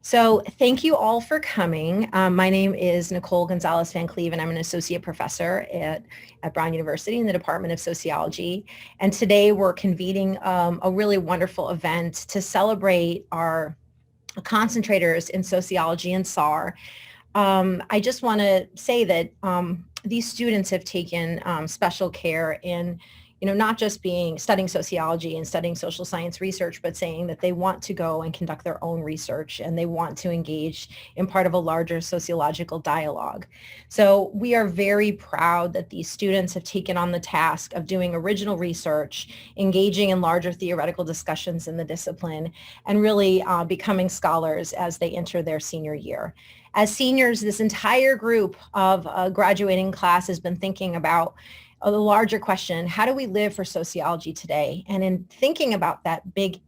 So thank you all for coming. My name is Nicole Gonzalez Van Cleve, and I'm an associate professor at Brown University in the Department of Sociology. And today we're convening a really wonderful event to celebrate our concentrators in sociology and SAR. I just want to say that these students have taken special care in not just studying sociology and studying social science research, but saying that they want to go and conduct their own research and they want to engage in part of a larger sociological dialogue. So we are very proud that these students have taken on the task of doing original research, engaging in larger theoretical discussions in the discipline, and really becoming scholars as they enter their senior year. As seniors, this entire group of graduating class has been thinking about the larger question, how do we live for sociology today? And in thinking about that big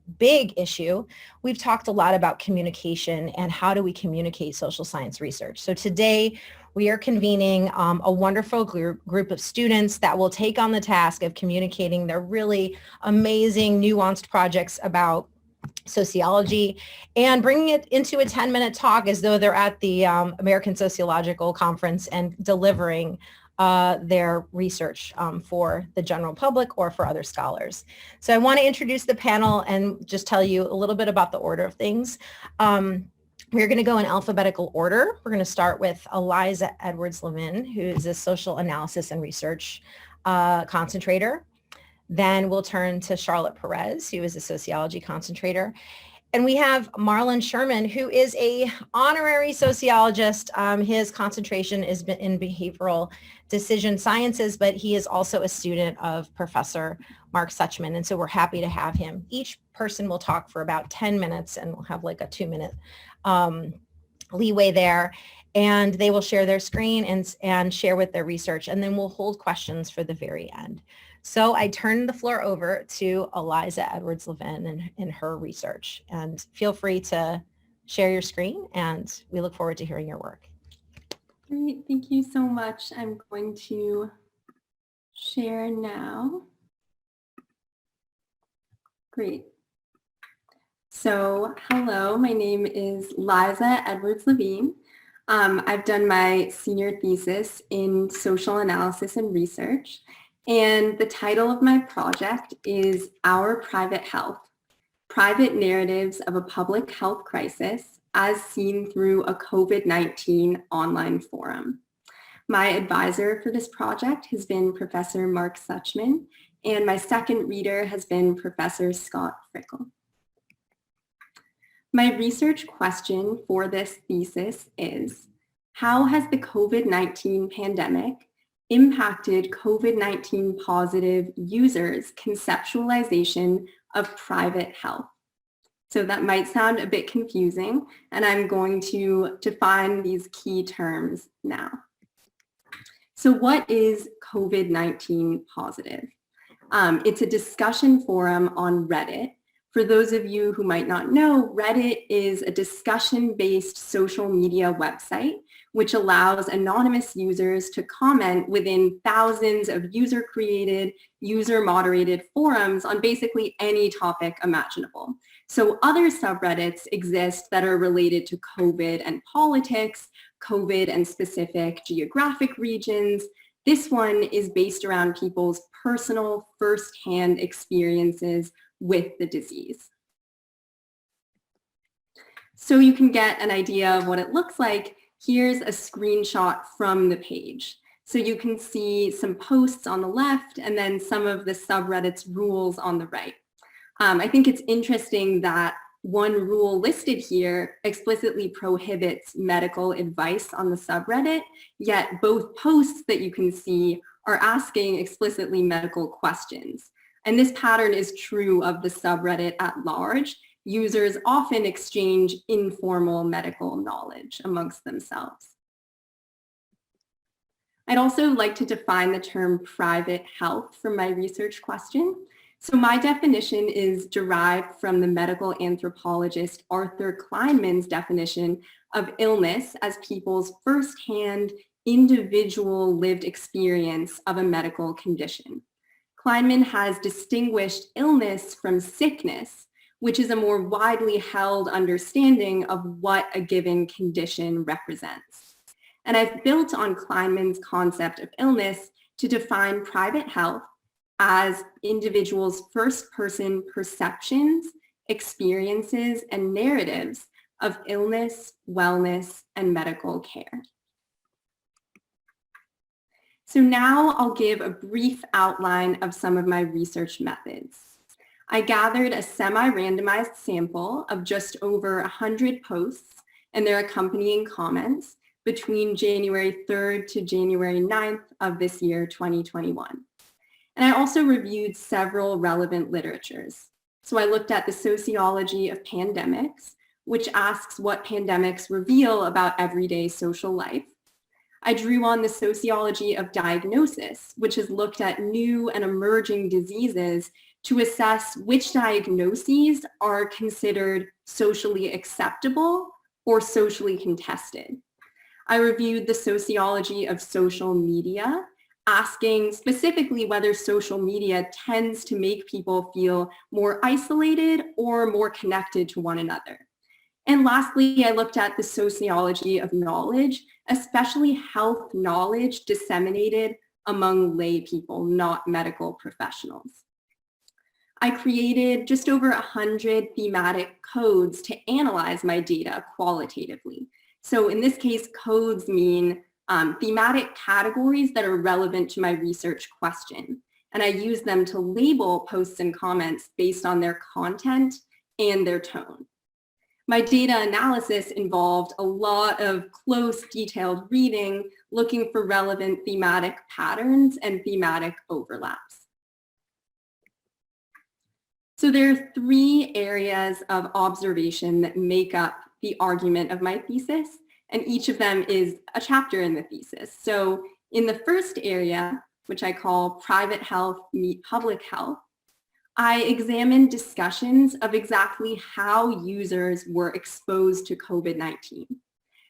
issue, we've talked a lot about communication and how do we communicate social science research. So today we are convening a wonderful group of students that will take on the task of communicating their really amazing, nuanced projects about sociology and bringing it into a 10-minute talk as though they're at the American Sociological Conference and delivering their research for the general public or for other scholars. So I want to introduce the panel and just tell you a little bit about the order of things. We're going to go in alphabetical order. We're going to start with Eliza Edwards-Levin, who is a social analysis and research concentrator. Then we'll turn to Charlotte Perez, who is a sociology concentrator. And we have Marlon Sherman, who is a honorary sociologist. His concentration is in behavioral decision sciences, but he is also a student of Professor Mark Suchman. And so we're happy to have him. Each person will talk for about 10 minutes and we'll have like a 2-minute leeway there. And they will share their screen and share with their research. And then we'll hold questions for the very end. So I turn the floor over to Eliza Edwards-Levin and her research. And feel free to share your screen, and we look forward to hearing your work. Great, thank you so much. I'm going to share now. Great. So hello, my name is Liza Edwards-Levin. I've done my senior thesis in social analysis and research. And the title of my project is Our Private Health, Private Narratives of a Public Health Crisis as Seen Through a COVID-19 Online Forum. My advisor for this project has been Professor Mark Suchman, and my second reader has been Professor Scott Frickel. My research question for this thesis is, how has the COVID-19 pandemic impacted COVID-19 positive users' conceptualization of private health? So that might sound a bit confusing, and I'm going to define these key terms now. So what is COVID-19 positive? It's a discussion forum on Reddit. For those of you who might not know, Reddit is a discussion-based social media website which allows anonymous users to comment within thousands of user-created, user-moderated forums on basically any topic imaginable. So other subreddits exist that are related to COVID and politics, COVID and specific geographic regions. This one is based around people's personal first-hand experiences with the disease. So you can get an idea of what it looks like. Here's a screenshot from the page. So you can see some posts on the left and then some of the subreddit's rules on the right. I think it's interesting that one rule listed here explicitly prohibits medical advice on the subreddit, yet both posts that you can see are asking explicitly medical questions. And this pattern is true of the subreddit at large. Users often exchange informal medical knowledge amongst themselves. I'd also like to define the term private health for my research question. So my definition is derived from the medical anthropologist Arthur Kleinman's definition of illness as people's firsthand individual lived experience of a medical condition. Kleinman has distinguished illness from sickness, which is a more widely held understanding of what a given condition represents. And I've built on Kleinman's concept of illness to define private health as individuals' first-person perceptions, experiences, and narratives of illness, wellness, and medical care. So now I'll give a brief outline of some of my research methods. I gathered a semi-randomized sample of just over 100 posts and their accompanying comments between January 3rd to January 9th of this year, 2021. And I also reviewed several relevant literatures. So I looked at the Sociology of Pandemics, which asks what pandemics reveal about everyday social life. I drew on the Sociology of Diagnosis, which has looked at new and emerging diseases to assess which diagnoses are considered socially acceptable or socially contested. I reviewed the Sociology of Social Media, asking specifically whether social media tends to make people feel more isolated or more connected to one another. And lastly, I looked at the Sociology of Knowledge, especially health knowledge disseminated among lay people, not medical professionals. I created just over 100 thematic codes to analyze my data qualitatively. So in this case, codes mean thematic categories that are relevant to my research question. And I use them to label posts and comments based on their content and their tone. My data analysis involved a lot of close, detailed reading, looking for relevant thematic patterns and thematic overlaps. So there are 3 areas of observation that make up the argument of my thesis, and each of them is a chapter in the thesis. So in the first area, which I call Private Health Meet Public Health, I examined discussions of exactly how users were exposed to COVID-19.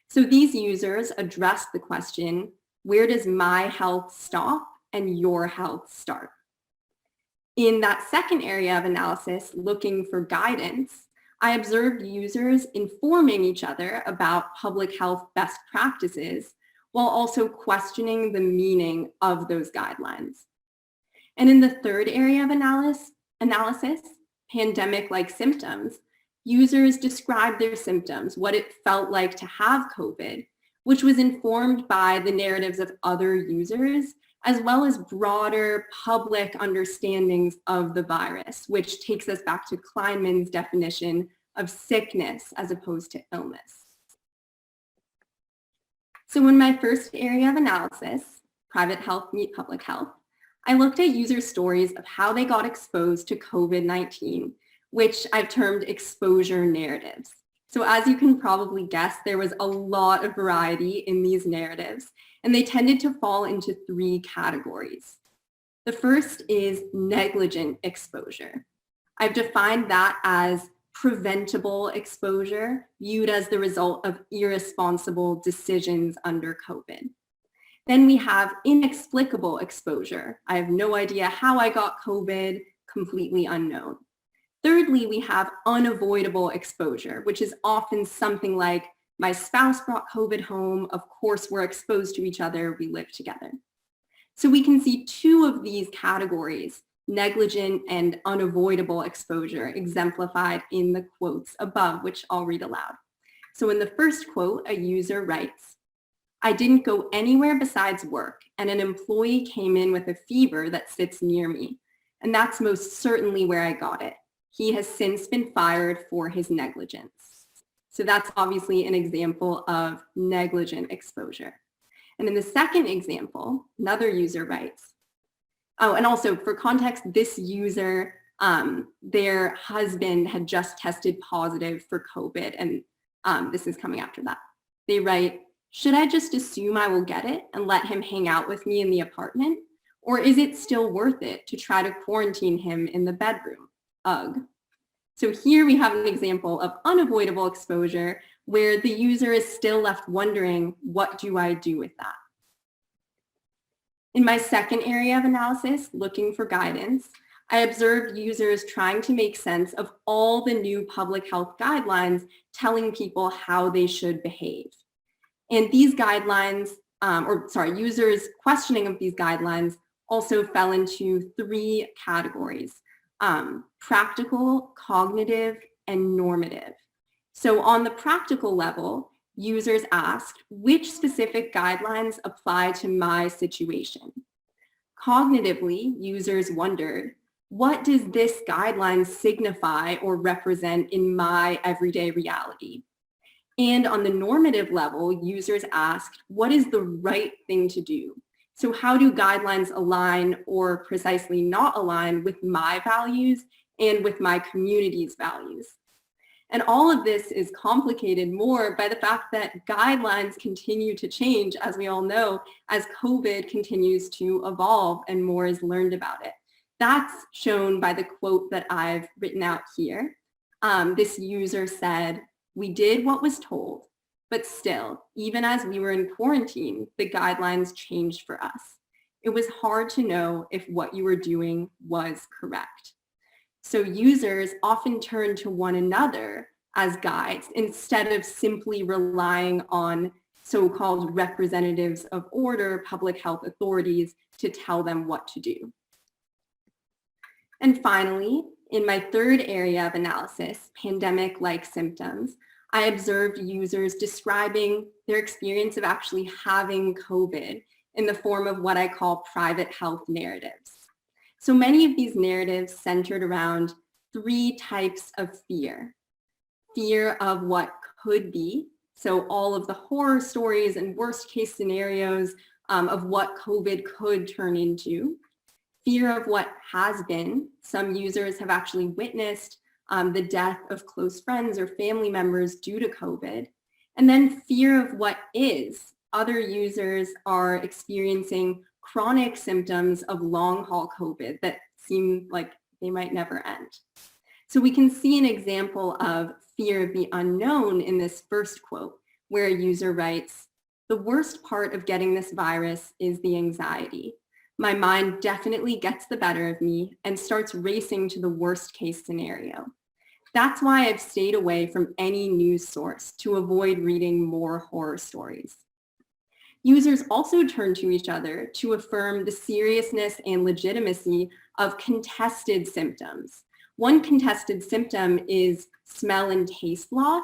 So these users addressed the question, where does my health stop and your health start? In that second area of analysis, looking for guidance, I observed users informing each other about public health best practices while also questioning the meaning of those guidelines. And in the third area of analysis, pandemic-like symptoms, users described their symptoms, what it felt like to have COVID, which was informed by the narratives of other users, as well as broader public understandings of the virus, which takes us back to Kleinman's definition of sickness as opposed to illness. So in my first area of analysis, private health meet public health, I looked at user stories of how they got exposed to COVID-19, which I've termed exposure narratives. So as you can probably guess, there was a lot of variety in these narratives, and they tended to fall into 3 categories. The first is negligent exposure. I've defined that as preventable exposure, viewed as the result of irresponsible decisions under COVID. Then we have inexplicable exposure. I have no idea how I got COVID, completely unknown. Thirdly, we have unavoidable exposure, which is often something like, my spouse brought COVID home, of course we're exposed to each other, we live together. So we can see 2 of these categories, negligent and unavoidable exposure, exemplified in the quotes above, which I'll read aloud. So in the first quote, a user writes, I didn't go anywhere besides work, and an employee came in with a fever that sits near me, and that's most certainly where I got it. He has since been fired for his negligence. So that's obviously an example of negligent exposure. And in the second example, another user writes, oh, and also for context, this user, their husband had just tested positive for COVID, and this is coming after that. They write, should I just assume I will get it and let him hang out with me in the apartment? Or is it still worth it to try to quarantine him in the bedroom? Ugh. So here we have an example of unavoidable exposure where the user is still left wondering, what do I do with that? In my second area of analysis, looking for guidance, I observed users trying to make sense of all the new public health guidelines telling people how they should behave. And these guidelines, users' questioning of these guidelines also fell into three categories: practical, cognitive, and normative. So on the practical level, users asked, which specific guidelines apply to my situation? Cognitively, users wondered, what does this guideline signify or represent in my everyday reality? And on the normative level, users asked, what is the right thing to do? So how do guidelines align or precisely not align with my values and with my community's values? And all of this is complicated more by the fact that guidelines continue to change, as we all know, as COVID continues to evolve and more is learned about it. That's shown by the quote that I've written out here. This user said, "We did what was told, but still, even as we were in quarantine, the guidelines changed for us. It was hard to know if what you were doing was correct." So users often turn to one another as guides instead of simply relying on so-called representatives of order, public health authorities, to tell them what to do. And finally, in my third area of analysis, pandemic-like symptoms, I observed users describing their experience of actually having COVID in the form of what I call private health narratives. So many of these narratives centered around three types of fear. Fear of what could be, so all of the horror stories and worst case scenarios of what COVID could turn into. Fear of what has been. Some users have actually witnessed the death of close friends or family members due to COVID. And then fear of what is. Other users are experiencing chronic symptoms of long-haul COVID that seem like they might never end. So we can see an example of fear of the unknown in this first quote, where a user writes, "The worst part of getting this virus is the anxiety. My mind definitely gets the better of me and starts racing to the worst case scenario. That's why I've stayed away from any news source to avoid reading more horror stories." Users also turn to each other to affirm the seriousness and legitimacy of contested symptoms. One contested symptom is smell and taste loss,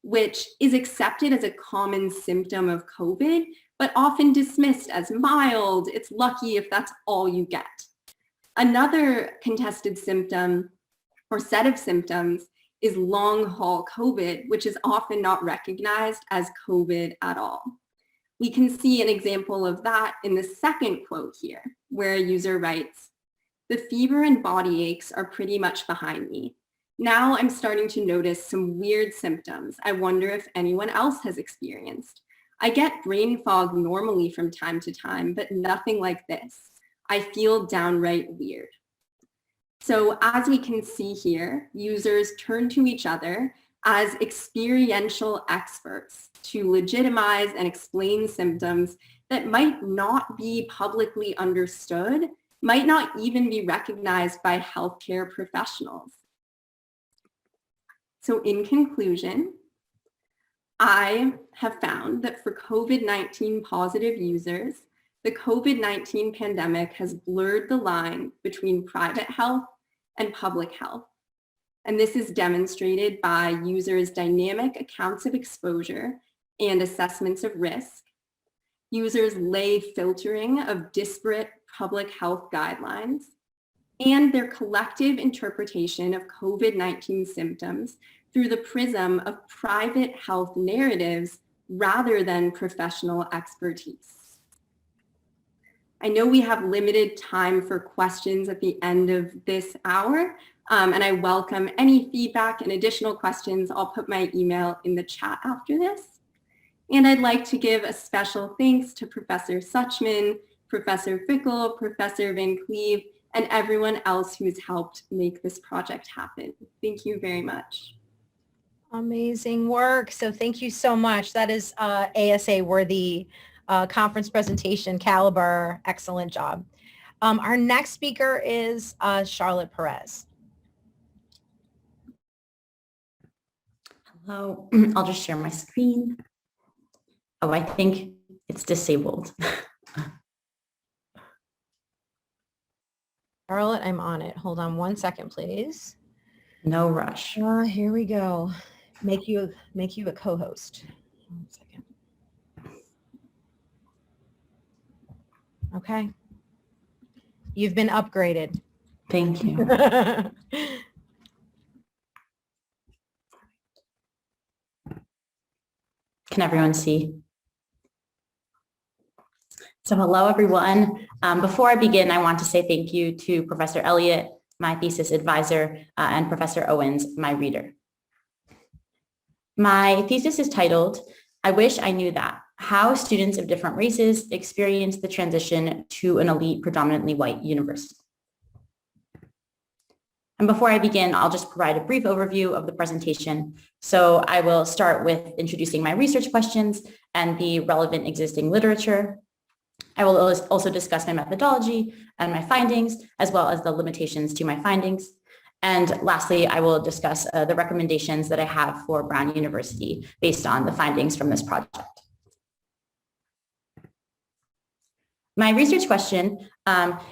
which is accepted as a common symptom of COVID, but often dismissed as mild. It's lucky if that's all you get. Another contested symptom or set of symptoms is long-haul COVID, which is often not recognized as COVID at all. We can see an example of that in the second quote here, where a user writes, "The fever and body aches are pretty much behind me. Now I'm starting to notice some weird symptoms I wonder if anyone else has experienced. I get brain fog normally from time to time, but nothing like this. I feel downright weird." So as we can see here, users turn to each other as experiential experts to legitimize and explain symptoms that might not be publicly understood, might not even be recognized by healthcare professionals. So in conclusion, I have found that for COVID-19 positive users, the COVID-19 pandemic has blurred the line between private health and public health. And this is demonstrated by users' dynamic accounts of exposure and assessments of risk, users' lay filtering of disparate public health guidelines, and their collective interpretation of COVID-19 symptoms through the prism of private health narratives rather than professional expertise. I know we have limited time for questions at the end of this hour, and I welcome any feedback and additional questions. I'll put my email in the chat after this. And I'd like to give a special thanks to Professor Suchman, Professor Fickle, Professor Van Cleve, and everyone else who's helped make this project happen. Thank you very much. Amazing work. So thank you so much. That is ASA worthy conference presentation caliber. Excellent job. Our next speaker is Charlotte Perez. Hello, I'll just share my screen. Oh, I think it's disabled. Charlotte, I'm on it. Hold on 1 second, please. No rush. Here we go. Make you a co-host. 1 second. Okay. You've been upgraded. Thank you. Can everyone see? So hello, everyone. Before I begin, I want to say thank you to Professor Elliott, my thesis advisor, and Professor Owens, my reader. My thesis is titled, I Wish I Knew That, How Students of Different Races Experience the Transition to an Elite Predominantly White University. And before I begin, I'll just provide a brief overview of the presentation. So I will start with introducing my research questions and the relevant existing literature. I will also discuss my methodology and my findings, as well as the limitations to my findings. And lastly, I will discuss the recommendations that I have for Brown University based on the findings from this project. My research question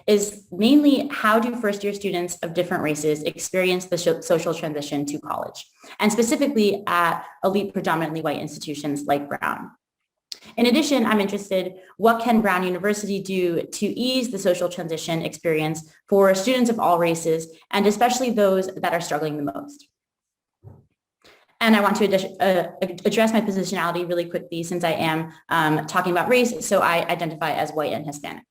is mainly how do first-year students of different races experience the social transition to college, and specifically at elite predominantly white institutions like Brown. In addition, I'm interested, what can Brown University do to ease the social transition experience for students of all races, and especially those that are struggling the most? And I want to address my positionality really quickly since I am talking about race, so I identify as white and Hispanic.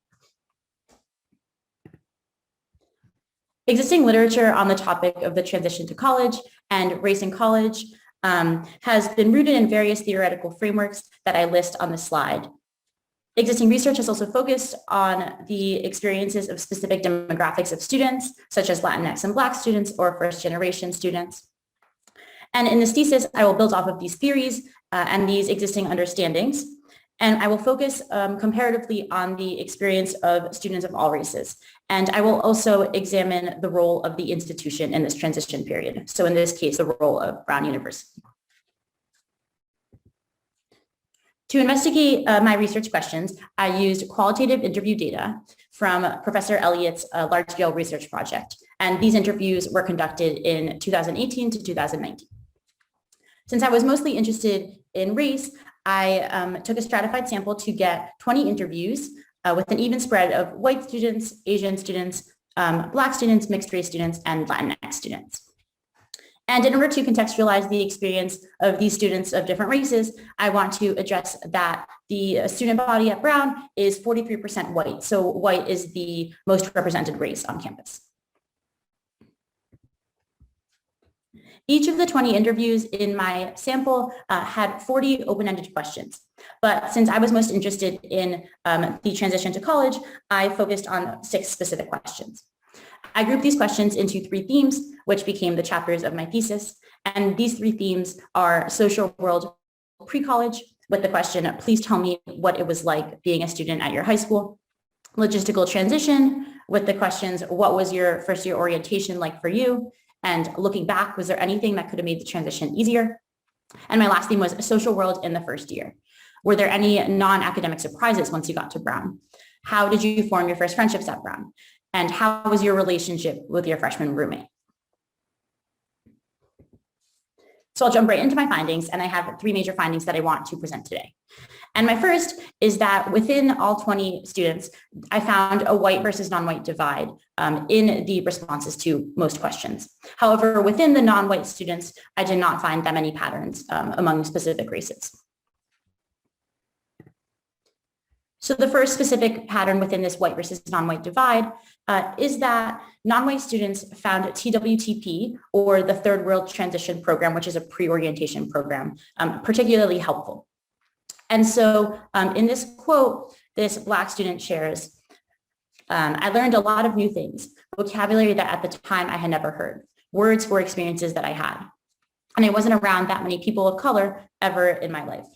Existing literature on the topic of the transition to college and race in college has been rooted in various theoretical frameworks that I list on the slide. Existing research has also focused on the experiences of specific demographics of students, such as Latinx and Black students or first-generation students. And in this thesis, I will build off of these theories and these existing understandings, and I will focus comparatively on the experience of students of all races. And I will also examine the role of the institution in this transition period. So in this case, the role of Brown University. To investigate my research questions, I used qualitative interview data from Professor Elliott's large-scale research project. And these interviews were conducted in 2018 to 2019. Since I was mostly interested in race, I took a stratified sample to get 20 interviews with an even spread of white students, Asian students, Black students, mixed race students, and Latinx students. And in order to contextualize the experience of these students of different races, I want to address that the student body at Brown is 43% white. So white is the most represented race on campus. Each of the 20 interviews in my sample had 40 open-ended questions. But since I was most interested in the transition to college, I focused on 6 specific questions. I grouped these questions into 3 themes, which became the chapters of my thesis. And these 3 themes are social world pre-college, with the question, please tell me what it was like being a student at your high school. Logistical transition, with the questions, what was your first year orientation like for you? And looking back, was there anything that could have made the transition easier? And my last theme was social world in the first year. Were there any non-academic surprises once you got to Brown? How did you form your first friendships at Brown? And how was your relationship with your freshman roommate? So I'll jump right into my findings, and I have 3 major findings that I want to present today. And my first is that within all 20 students, I found a white versus non-white divide in the responses to most questions. However, within the non-white students, I did not find that many patterns among specific races. So the first specific pattern within this white versus non-white divide is that non-white students found TWTP, or the Third World Transition Program, which is a pre-orientation program, particularly helpful. And so in this quote, this Black student shares, I learned a lot of new things, vocabulary that at the time I had never heard, words for experiences that I had. And I wasn't around that many people of color ever in my life.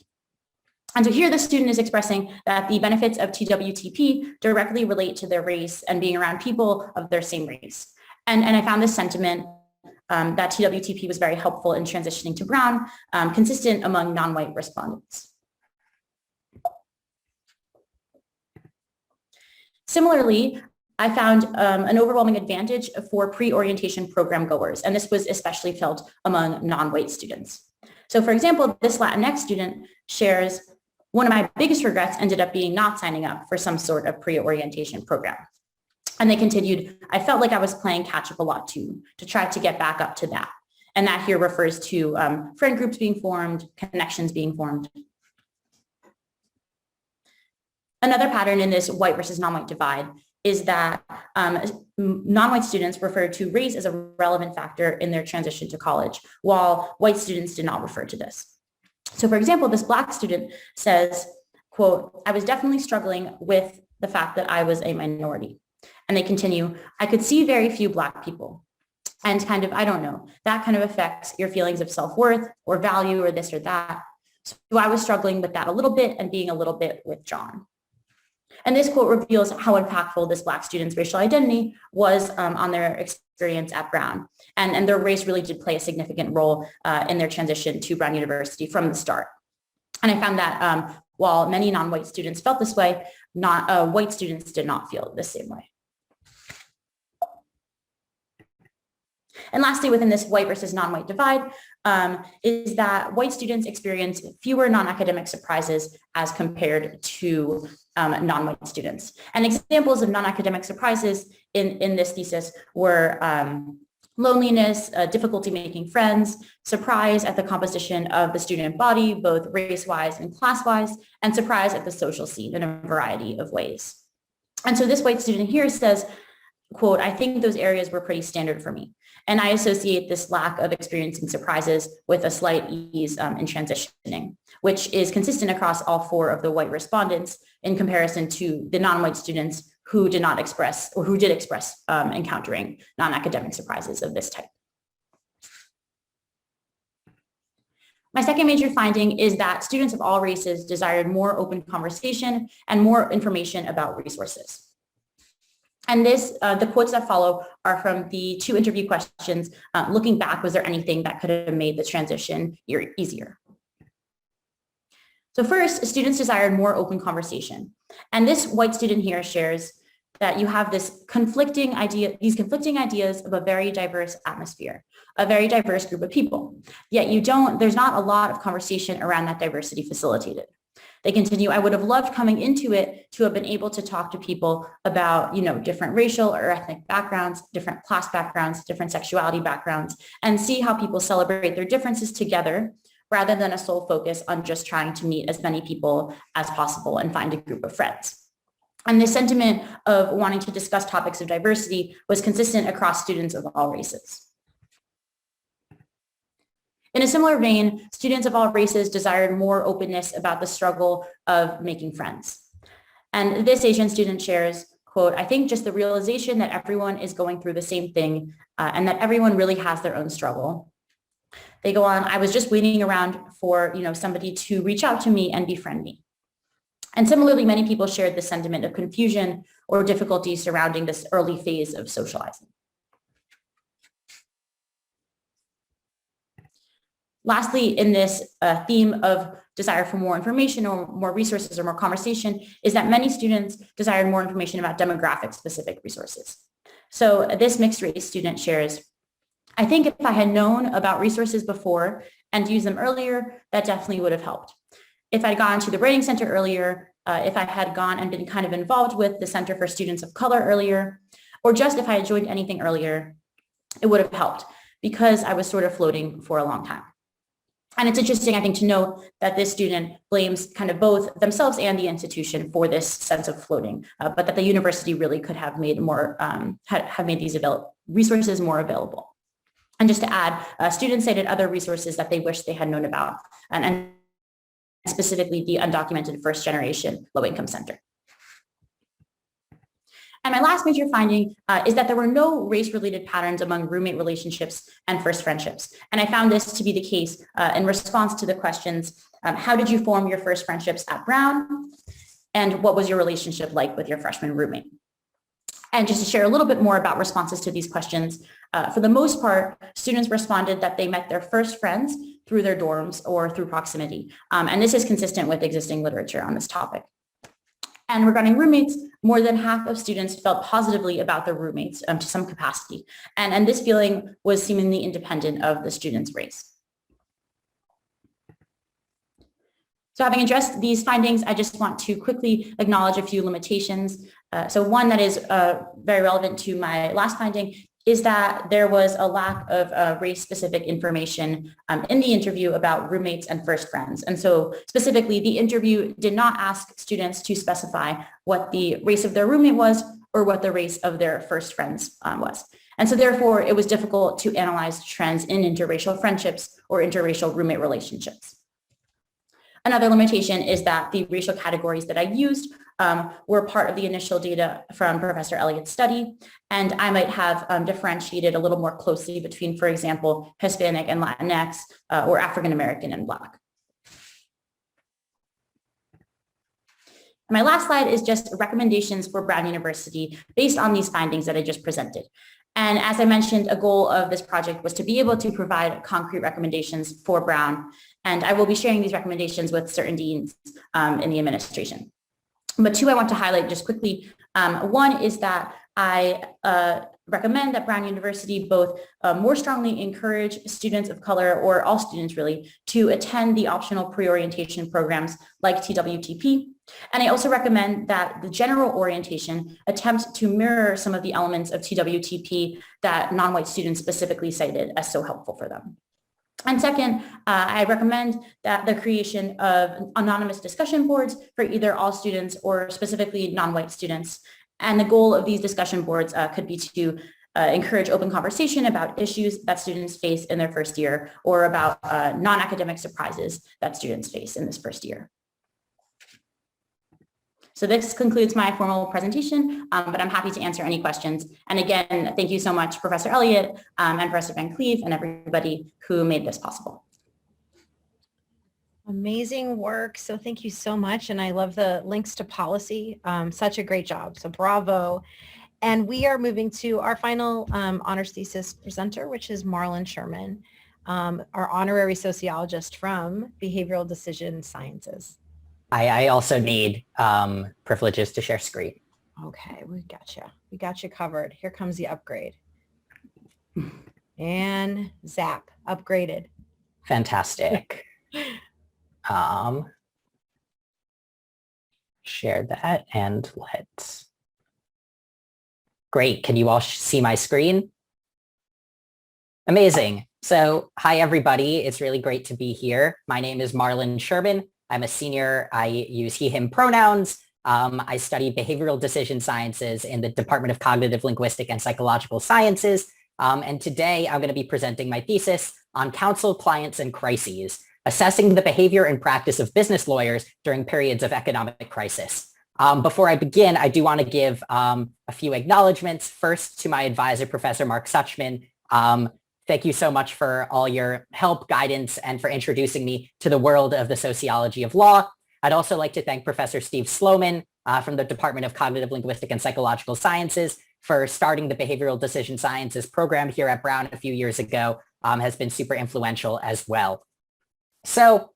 And so here the student is expressing that the benefits of TWTP directly relate to their race and being around people of their same race. And I found this sentiment that TWTP was very helpful in transitioning to Brown, consistent among non-white respondents. Similarly, I found an overwhelming advantage for pre-orientation program goers, and this was especially felt among non-white students. So for example, this Latinx student shares, one of my biggest regrets ended up being not signing up for some sort of pre-orientation program. And they continued, I felt like I was playing catch up a lot too, to try to get back up to that. And that here refers to friend groups being formed, connections being formed. Another pattern in this white versus non-white divide is that non-white students refer to race as a relevant factor in their transition to college, while white students did not refer to this. So for example, this Black student says, quote, I was definitely struggling with the fact that I was a minority. And they continue, I could see very few Black people. And kind of, I don't know, that kind of affects your feelings of self-worth or value or this or that. So I was struggling with that a little bit and being a little bit withdrawn. And this quote reveals how impactful this Black student's racial identity was on their experience at Brown. And their race really did play a significant role in their transition to Brown University from the start. And I found that while many non-white students felt this way, white students did not feel the same way. And lastly, within this white versus non-white divide, is that white students experience fewer non-academic surprises as compared to non-white students. And examples of non-academic surprises in this thesis were loneliness, difficulty making friends, surprise at the composition of the student body, both race-wise and class-wise, and surprise at the social scene in a variety of ways. And so this white student here says, quote, I think those areas were pretty standard for me. And I associate this lack of experiencing surprises with a slight ease in transitioning, which is consistent across all four of the white respondents in comparison to the non-white students who did not express or who did express encountering non-academic surprises of this type. My second major finding is that students of all races desired more open conversation and more information about resources. And the quotes that follow are from the 2 interview questions. Looking back, was there anything that could have made the transition easier? So first, students desired more open conversation. And this white student here shares that you have these conflicting ideas of a very diverse atmosphere, a very diverse group of people. Yet there's not a lot of conversation around that diversity facilitated. They continue, I would have loved coming into it to have been able to talk to people about, different racial or ethnic backgrounds, different class backgrounds, different sexuality backgrounds, and see how people celebrate their differences together rather than a sole focus on just trying to meet as many people as possible and find a group of friends. And this sentiment of wanting to discuss topics of diversity was consistent across students of all races. In a similar vein, students of all races desired more openness about the struggle of making friends. And this Asian student shares, quote, I think just the realization that everyone is going through the same thing and that everyone really has their own struggle. They go on, I was just waiting around for somebody to reach out to me and befriend me. And similarly, many people shared the sentiment of confusion or difficulty surrounding this early phase of socializing. Lastly, in this theme of desire for more information or more resources or more conversation is that many students desired more information about demographic-specific resources. So this mixed-race student shares, I think if I had known about resources before and used them earlier, that definitely would have helped. If I'd gone to the Writing Center earlier, if I had gone and been kind of involved with the Center for Students of Color earlier, or just if I had joined anything earlier, it would have helped because I was sort of floating for a long time. And it's interesting, I think, to know that this student blames kind of both themselves and the institution for this sense of floating, but that the university really could have made more, have made these resources more available. And just to add, students cited other resources that they wish they had known about, and specifically the undocumented first generation low-income center. And my last major finding is that there were no race-related patterns among roommate relationships and first friendships. And I found this to be the case in response to the questions, how did you form your first friendships at Brown? And what was your relationship like with your freshman roommate? And just to share a little bit more about responses to these questions, for the most part, students responded that they met their first friends through their dorms or through proximity. And this is consistent with existing literature on this topic. And regarding roommates, more than half of students felt positively about their roommates to some capacity. And this feeling was seemingly independent of the student's race. So having addressed these findings, I just want to quickly acknowledge a few limitations. So one that is very relevant to my last finding is that there was a lack of race-specific information in the interview about roommates and first friends. And so specifically, the interview did not ask students to specify what the race of their roommate was or what the race of their first friends was. And so therefore, it was difficult to analyze trends in interracial friendships or interracial roommate relationships. Another limitation is that the racial categories that I used were part of the initial data from Professor Elliott's study, and I might have differentiated a little more closely between, for example, Hispanic and Latinx, or African American and Black. And my last slide is just recommendations for Brown University based on these findings that I just presented. And as I mentioned, a goal of this project was to be able to provide concrete recommendations for Brown. And I will be sharing these recommendations with certain deans in the administration. But two I want to highlight just quickly. One is that I recommend that Brown University both more strongly encourage students of color, or all students really, to attend the optional pre-orientation programs like TWTP. And I also recommend that the general orientation attempt to mirror some of the elements of TWTP that non-white students specifically cited as so helpful for them. And second, I recommend that the creation of anonymous discussion boards for either all students or specifically non-white students. And the goal of these discussion boards could be to encourage open conversation about issues that students face in their first year, or about non-academic surprises that students face in this first year. So this concludes my formal presentation, but I'm happy to answer any questions. And again, thank you so much, Professor Elliott and Professor Van Cleve and everybody who made this possible. Amazing work. So thank you so much. And I love the links to policy. Such a great job. So bravo. And we are moving to our final honors thesis presenter, which is Marlon Sherman, our honorary sociologist from Behavioral Decision Sciences. I also need privileges to share screen. Okay, we got you. We got you covered. Here comes the upgrade. And zap, upgraded. Fantastic. Share that and let's. Great. Can you all see my screen? Amazing. So hi, everybody. It's really great to be here. My name is Marlon Sherman. I'm a senior. I use he, him pronouns. I study behavioral decision sciences in the Department of Cognitive Linguistic and Psychological Sciences. And today I'm going to be presenting my thesis on counsel, clients, and crises, assessing the behavior and practice of business lawyers during periods of economic crisis. Before I begin, I do want to give a few acknowledgements. First, to my advisor, Professor Mark Suchman. Thank you so much for all your help, guidance, and for introducing me to the world of the sociology of law. I'd also like to thank Professor Steve Sloman from the Department of Cognitive Linguistic and Psychological Sciences for starting the Behavioral Decision Sciences program here at Brown a few years ago, has been super influential as well. So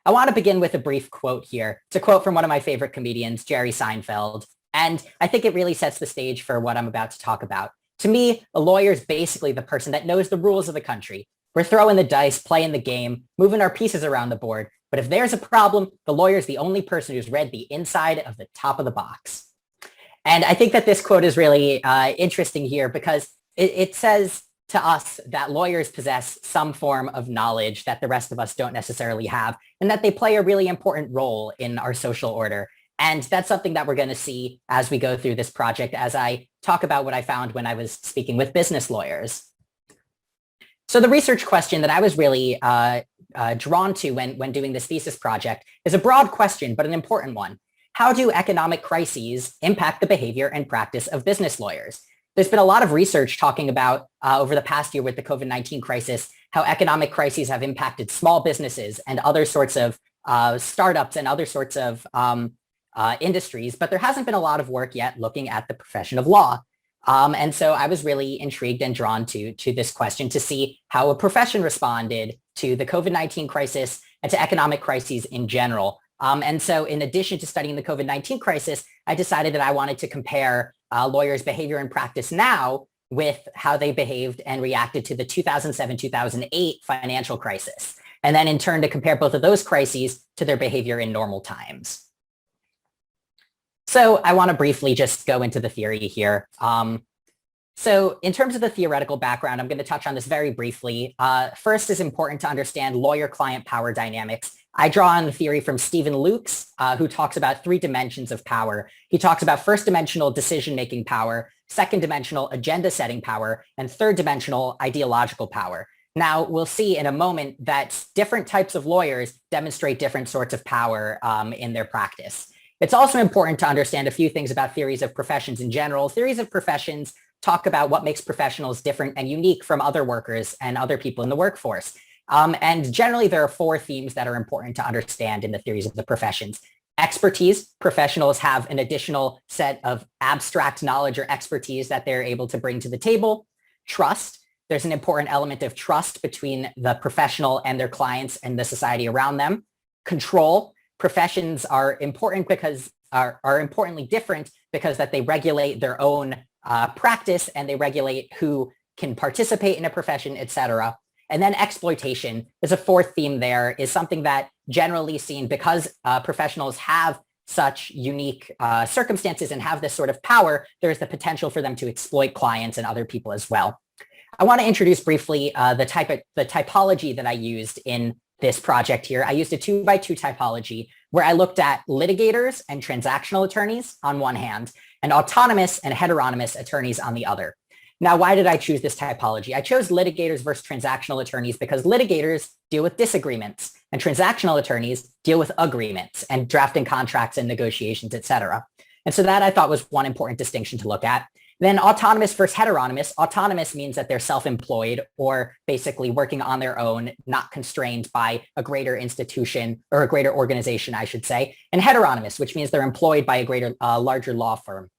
I want to begin with a brief quote here. It's a quote from one of my favorite comedians, Jerry Seinfeld, and I think it really sets the stage for what I'm about to talk about. To me, a lawyer is basically the person that knows the rules of the country. We're throwing the dice, playing the game, moving our pieces around the board. But if there's a problem, the lawyer is the only person who's read the inside of the top of the box. And I think that this quote is really interesting here because it says to us that lawyers possess some form of knowledge that the rest of us don't necessarily have, and that they play a really important role in our social order. And that's something that we're going to see as we go through this project, as I talk about what I found when I was speaking with business lawyers. So the research question that I was really drawn to when doing this thesis project is a broad question, but an important one. how do economic crises impact the behavior and practice of business lawyers? There's been a lot of research talking about over the past year with the COVID-19 crisis, how economic crises have impacted small businesses and other sorts of startups and other sorts of industries, but there hasn't been a lot of work yet looking at the profession of law. And so I was really intrigued and drawn to this question to see how a profession responded to the COVID-19 crisis and to economic crises in general. And so in addition to studying the COVID-19 crisis, I decided that I wanted to compare lawyers' behavior and practice now with how they behaved and reacted to the 2007-2008 financial crisis. And then in turn to compare both of those crises to their behavior in normal times. So I want to briefly just go into the theory here. So in terms of the theoretical background, I'm going to touch on this very briefly. First, it's important to understand lawyer-client power dynamics. I draw on the theory from Stephen Lukes, who talks about 3 dimensions of power. He talks about first-dimensional decision-making power, second-dimensional agenda-setting power, and third-dimensional ideological power. Now, we'll see in a moment that different types of lawyers demonstrate different sorts of power in their practice. It's also important to understand a few things about theories of professions in general. Theories of professions talk about what makes professionals different and unique from other workers and other people in the workforce. And generally, there are 4 themes that are important to understand in the theories of the professions. Expertise. Professionals have an additional set of abstract knowledge or expertise that they're able to bring to the table. Trust. There's an important element of trust between the professional and their clients and the society around them. Control. Professions are important because are importantly different because that they regulate their own practice and they regulate who can participate in a profession, etc. And then exploitation is a 4th theme there, is something that generally seen because professionals have such unique circumstances and have this sort of power, there's the potential for them to exploit clients and other people as well. I want to introduce briefly the typology that I used in this project here. I used a 2x2 typology where I looked at litigators and transactional attorneys on one hand and autonomous and heteronymous attorneys on the other. Now, why did I choose this typology? I chose litigators versus transactional attorneys because litigators deal with disagreements and transactional attorneys deal with agreements and drafting contracts and negotiations, etc. And so that I thought was one important distinction to look at. Then autonomous versus heteronymous. Autonomous means that they're self-employed or basically working on their own, not constrained by a greater institution or a greater organization, I should say. And heteronymous, which means they're employed by a larger law firm.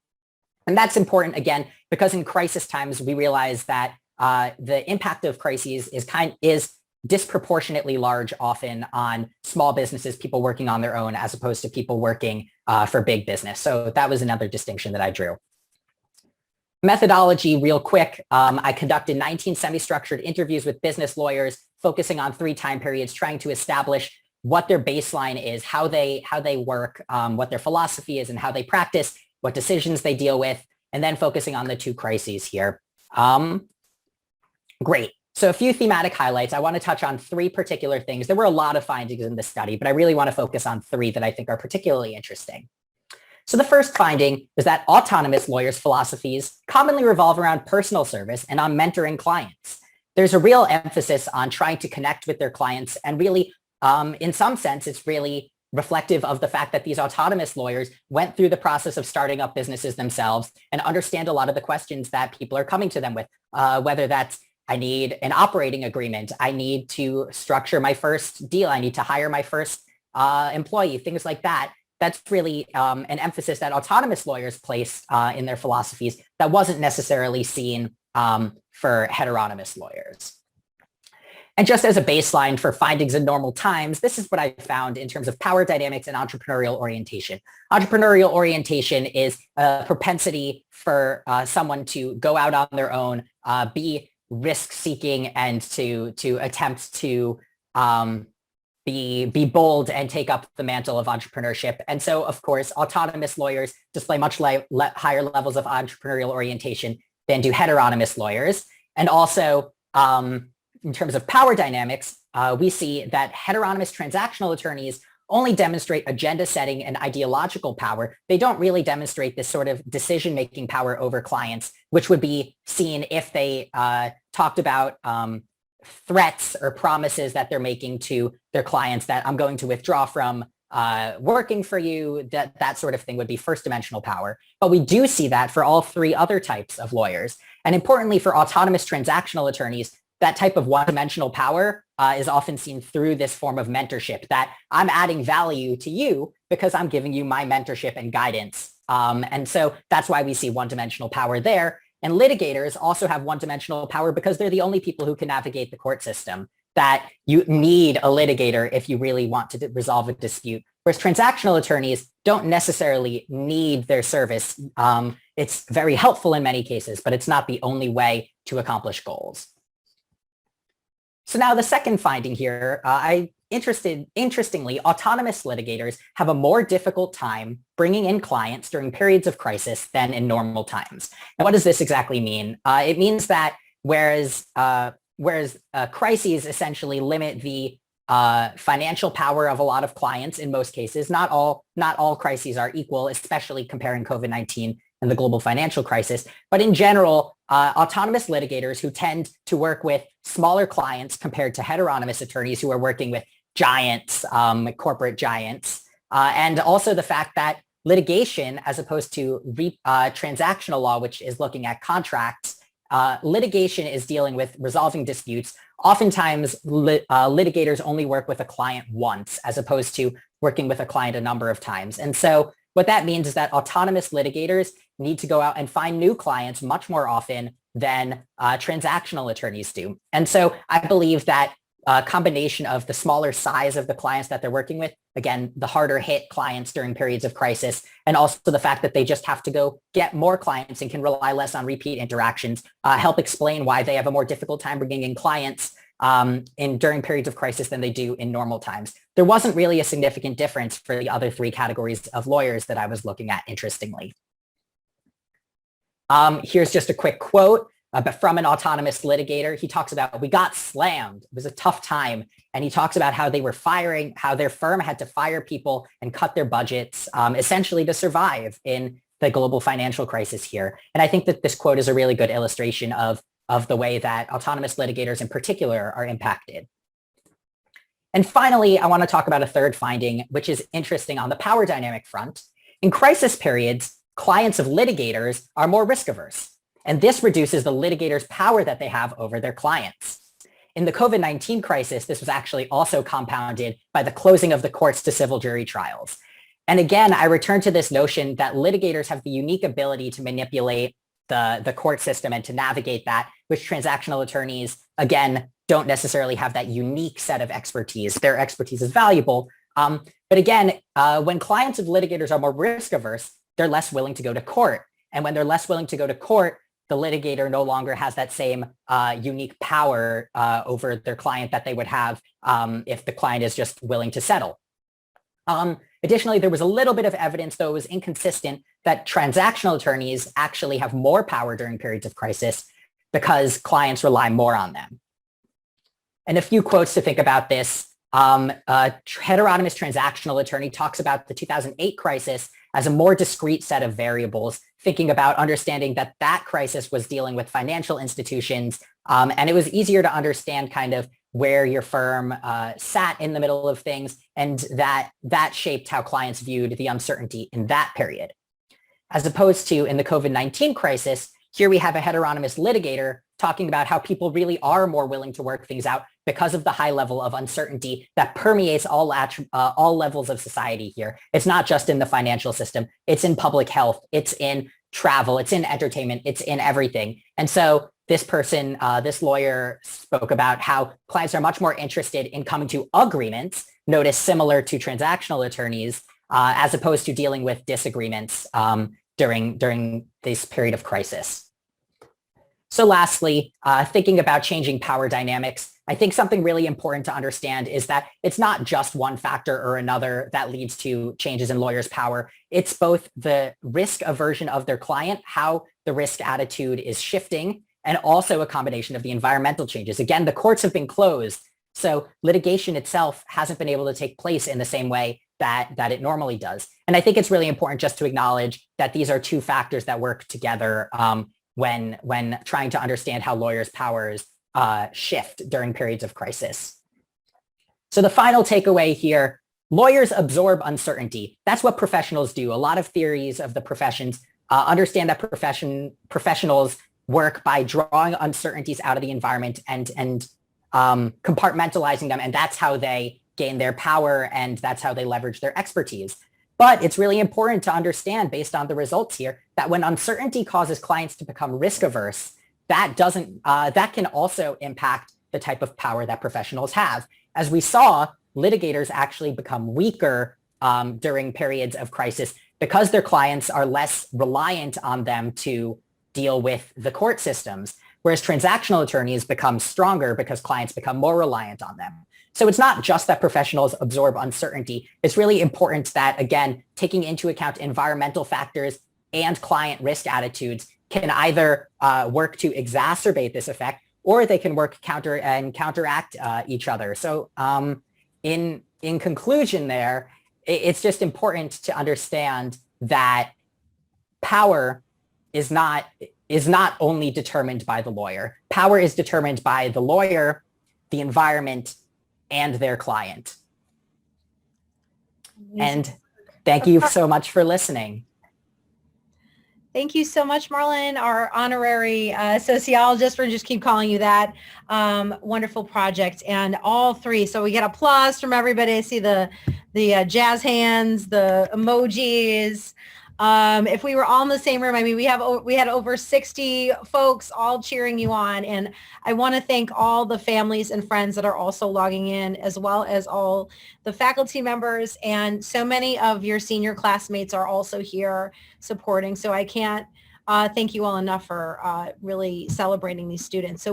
And that's important, again, because in crisis times, we realize that the impact of crises is disproportionately large often on small businesses, people working on their own, as opposed to people working for big business. So that was another distinction that I drew. Methodology, real quick. I conducted 19 semi-structured interviews with business lawyers, focusing on 3 time periods, trying to establish what their baseline is, how they work, what their philosophy is, and how they practice, what decisions they deal with, and then focusing on the 2 crises here. Great. So a few thematic highlights. I want to touch on 3 particular things. There were a lot of findings in this study, but I really want to focus on 3 that I think are particularly interesting. So the first finding is that autonomous lawyers' philosophies commonly revolve around personal service and on mentoring clients. There's a real emphasis on trying to connect with their clients, and really, in some sense, it's really reflective of the fact that these autonomous lawyers went through the process of starting up businesses themselves and understand a lot of the questions that people are coming to them with, whether that's I need an operating agreement, I need to structure my first deal, I need to hire my first employee, things like that. That's really an emphasis that autonomous lawyers place in their philosophies that wasn't necessarily seen for heteronymous lawyers. And just as a baseline for findings in normal times, this is what I found in terms of power dynamics and entrepreneurial orientation. Entrepreneurial orientation is a propensity for someone to go out on their own, be risk-seeking, and to attempt to be bold and take up the mantle of entrepreneurship. And so, of course, autonomous lawyers display much higher levels of entrepreneurial orientation than do heteronymous lawyers. And also, in terms of power dynamics, we see that heteronymous transactional attorneys only demonstrate agenda setting and ideological power. They don't really demonstrate this sort of decision-making power over clients, which would be seen if they talked about threats or promises that they're making to their clients that I'm going to withdraw from working for you, that sort of thing would be first dimensional power. But we do see that for all three other types of lawyers. And importantly, for autonomous transactional attorneys, that type of one-dimensional power is often seen through this form of mentorship, that I'm adding value to you because I'm giving you my mentorship and guidance. And so that's why we see one-dimensional power there. And litigators also have one-dimensional power because they're the only people who can navigate the court system, that you need a litigator if you really want to resolve a dispute. Whereas transactional attorneys don't necessarily need their service. It's very helpful in many cases, but it's not the only way to accomplish goals. So now the second finding here, interestingly, autonomous litigators have a more difficult time bringing in clients during periods of crisis than in normal times. And what does this exactly mean? It means that whereas crises essentially limit the financial power of a lot of clients in most cases, not all crises are equal, especially comparing COVID-19 and the global financial crisis. But in general, autonomous litigators who tend to work with smaller clients compared to heteronymous attorneys who are working with giants, corporate giants, and also the fact that litigation, as opposed to transactional law, which is looking at contracts, litigation is dealing with resolving disputes. Oftentimes, litigators only work with a client once, as opposed to working with a client a number of times. And so what that means is that autonomous litigators need to go out and find new clients much more often than transactional attorneys do. And so I believe that a combination of the smaller size of the clients that they're working with, again, the harder hit clients during periods of crisis, and also the fact that they just have to go get more clients and can rely less on repeat interactions, help explain why they have a more difficult time bringing in clients during periods of crisis than they do in normal times. There wasn't really a significant difference for the other three categories of lawyers that I was looking at, interestingly. Here's just a quick quote from an autonomous litigator. He talks about, we got slammed. It was a tough time. And he talks about how they were firing, how their firm had to fire people and cut their budgets, essentially to survive in the global financial crisis here. And I think that this quote is a really good illustration of the way that autonomous litigators in particular are impacted. And finally, I want to talk about a third finding, which is interesting on the power dynamic front. In crisis periods, clients of litigators are more risk averse. And this reduces the litigators' power that they have over their clients. In the COVID-19 crisis, this was actually also compounded by the closing of the courts to civil jury trials. And again, I return to this notion that litigators have the unique ability to manipulate the court system and to navigate that, which transactional attorneys, again, don't necessarily have that unique set of expertise. Their expertise is valuable. But again, when clients of litigators are more risk averse, they're less willing to go to court. And when they're less willing to go to court, the litigator no longer has that same unique power over their client that they would have if the client is just willing to settle. Additionally, there was a little bit of evidence, though it was inconsistent, that transactional attorneys actually have more power during periods of crisis because clients rely more on them. And a few quotes to think about this. A heteronymous transactional attorney talks about the 2008 crisis as a more discrete set of variables, thinking about understanding that that crisis was dealing with financial institutions, and it was easier to understand kind of where your firm sat in the middle of things, and that shaped how clients viewed the uncertainty in that period. As opposed to in the COVID-19 crisis, here we have a heteronymous litigator talking about how people really are more willing to work things out because of the high level of uncertainty that permeates all levels of society here. It's not just in the financial system. It's in public health. It's in travel. It's in entertainment. It's in everything. And so this person, this lawyer spoke about how clients are much more interested in coming to agreements, notice similar to transactional attorneys, as opposed to dealing with disagreements during this period of crisis. So lastly, thinking about changing power dynamics, I think something really important to understand is that it's not just one factor or another that leads to changes in lawyers' power. It's both the risk aversion of their client, how the risk attitude is shifting, and also a combination of the environmental changes. Again, the courts have been closed, so litigation itself hasn't been able to take place in the same way that it normally does. And I think it's really important just to acknowledge that these are two factors that work together when trying to understand how lawyers' powers shift during periods of crisis. So the final takeaway here lawyers absorb uncertainty. That's what professionals do. A lot of theories of the professions understand that professionals work by drawing uncertainties out of the environment and compartmentalizing them, and that's how they gain their power, and that's how they leverage their expertise. But it's really important to understand, based on the results here, that when uncertainty causes clients to become risk averse, that can also impact the type of power that professionals have. As we saw, litigators actually become weaker during periods of crisis because their clients are less reliant on them to deal with the court systems, whereas transactional attorneys become stronger because clients become more reliant on them. So it's not just that professionals absorb uncertainty. It's really important that, again, taking into account environmental factors and client risk attitudes can either work to exacerbate this effect, or they can work counteract each other. So in conclusion there, it's just important to understand that power is not only determined by the lawyer. Power is determined by the lawyer, the environment, and their client. And thank you so much for listening. Thank you so much, Marlon, our honorary sociologist. We're just keep calling you that. Wonderful project. And all three. So we get applause from everybody. I see the jazz hands, the emojis. If we were all in the same room, I mean, we had over 60 folks all cheering you on. And I want to thank all the families and friends that are also logging in, as well as all the faculty members. And so many of your senior classmates are also here supporting. So I can't thank you all enough for really celebrating these students. So